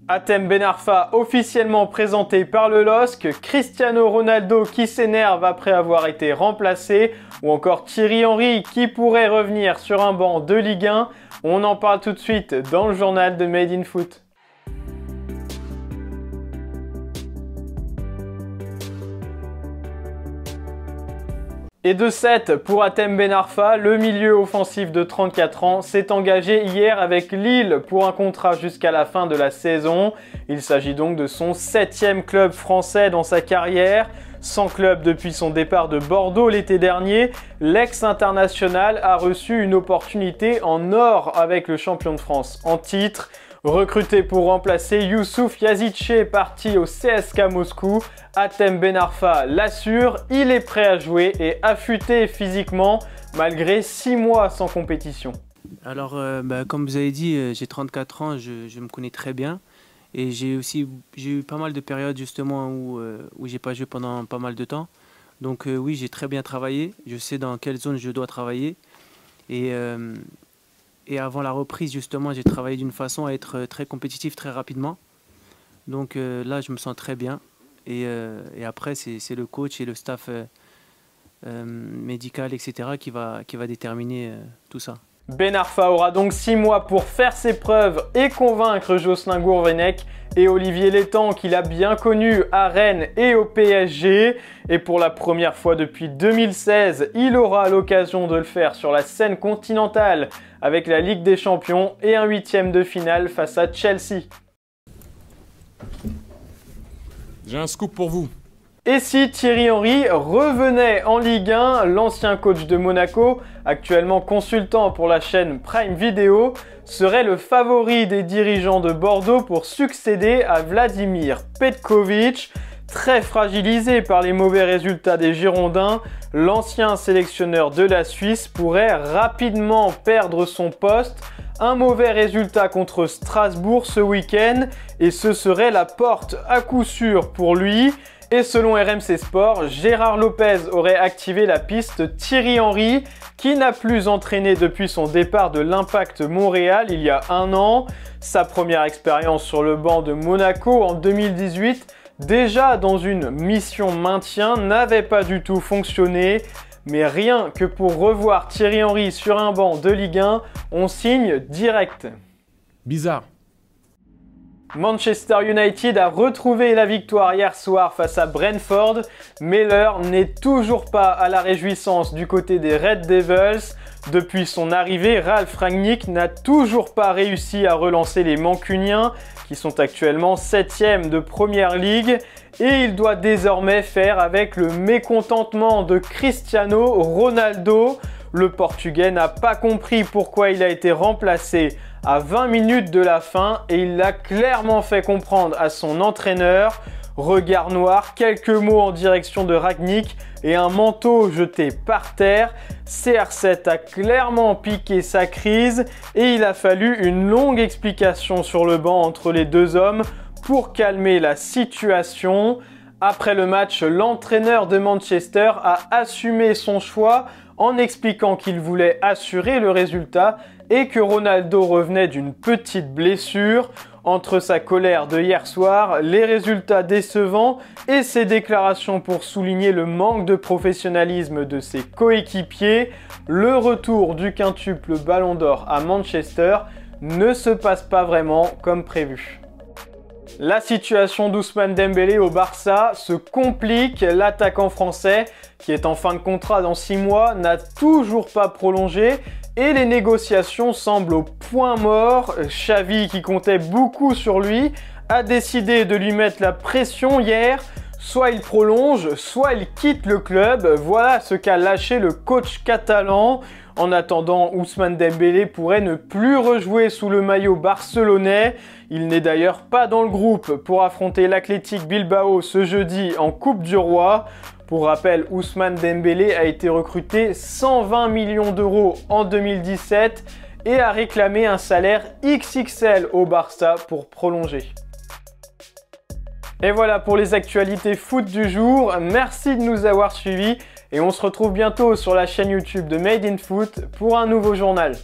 Hatem Ben Arfa officiellement présenté par le LOSC, Cristiano Ronaldo qui s'énerve après avoir été remplacé, ou encore Thierry Henry qui pourrait revenir sur un banc de Ligue 1. On en parle tout de suite dans le journal de Made in Foot. Et de 7 pour Hatem Ben Arfa, le milieu offensif de 34 ans s'est engagé hier avec Lille pour un contrat jusqu'à la fin de la saison. Il s'agit donc de son 7e club français dans sa carrière. Sans club depuis son départ de Bordeaux l'été dernier, l'ex-international a reçu une opportunité en or avec le champion de France en titre. Recruté pour remplacer Youssouf Yazice parti au CSKA Moscou, Hatem Ben Arfa l'assure, il est prêt à jouer et affûté physiquement malgré 6 mois sans compétition. Alors comme vous avez dit, j'ai 34 ans, je me connais très bien et j'ai eu pas mal de périodes justement où j'ai pas joué pendant pas mal de temps. Donc oui, j'ai très bien travaillé, je sais dans quelle zone je dois travailler et avant la reprise, justement, j'ai travaillé d'une façon à être très compétitif très rapidement. Donc là, je me sens très bien. Et après, c'est le coach et le staff médical, etc. qui va déterminer tout ça. Ben Arfa aura donc 6 mois pour faire ses preuves et convaincre Jocelyn Gourvenec et Olivier Létang qu'il a bien connu à Rennes et au PSG. Et pour la première fois depuis 2016, il aura l'occasion de le faire sur la scène continentale avec la Ligue des Champions et un 8e de finale face à Chelsea. J'ai un scoop pour vous. Et si Thierry Henry revenait en Ligue 1, l'ancien coach de Monaco, actuellement consultant pour la chaîne Prime Video, serait le favori des dirigeants de Bordeaux pour succéder à Vladimir Petkovic. Très fragilisé par les mauvais résultats des Girondins, l'ancien sélectionneur de la Suisse pourrait rapidement perdre son poste. Un mauvais résultat contre Strasbourg ce week-end et ce serait la porte à coup sûr pour lui. Et selon RMC Sport, Gérard Lopez aurait activé la piste Thierry Henry, qui n'a plus entraîné depuis son départ de l'Impact Montréal il y a 1 an. Sa première expérience sur le banc de Monaco en 2018, déjà dans une mission maintien, n'avait pas du tout fonctionné. Mais rien que pour revoir Thierry Henry sur un banc de Ligue 1, on signe direct. Bizarre. Manchester United a retrouvé la victoire hier soir face à Brentford, mais l'heure n'est toujours pas à la réjouissance du côté des Red Devils. Depuis son arrivée, Ralf Rangnick n'a toujours pas réussi à relancer les Mancuniens, qui sont actuellement 7e de Première Ligue, et il doit désormais faire avec le mécontentement de Cristiano Ronaldo. Le Portugais n'a pas compris pourquoi il a été remplacé à 20 minutes de la fin et il l'a clairement fait comprendre à son entraîneur. Regard noir, quelques mots en direction de Rangnick et un manteau jeté par terre. CR7 a clairement piqué sa crise et il a fallu une longue explication sur le banc entre les deux hommes pour calmer la situation. Après le match, l'entraîneur de Manchester a assumé son choix en expliquant qu'il voulait assurer le résultat et que Ronaldo revenait d'une petite blessure. Entre sa colère de hier soir, les résultats décevants et ses déclarations pour souligner le manque de professionnalisme de ses coéquipiers, le retour du quintuple Ballon d'Or à Manchester ne se passe pas vraiment comme prévu. La situation d'Ousmane Dembélé au Barça se complique. L'attaquant français, qui est en fin de contrat dans 6 mois, n'a toujours pas prolongé et les négociations semblent au point mort. Xavi, qui comptait beaucoup sur lui, a décidé de lui mettre la pression hier. Soit il prolonge, soit il quitte le club. Voilà ce qu'a lâché le coach catalan. En attendant, Ousmane Dembélé pourrait ne plus rejouer sous le maillot barcelonais. Il n'est d'ailleurs pas dans le groupe pour affronter l'Athletic Bilbao ce jeudi en Coupe du Roi. Pour rappel, Ousmane Dembélé a été recruté 120 millions d'euros en 2017 et a réclamé un salaire XXL au Barça pour prolonger. Et voilà pour les actualités foot du jour. Merci de nous avoir suivis et on se retrouve bientôt sur la chaîne YouTube de Made in Foot pour un nouveau journal.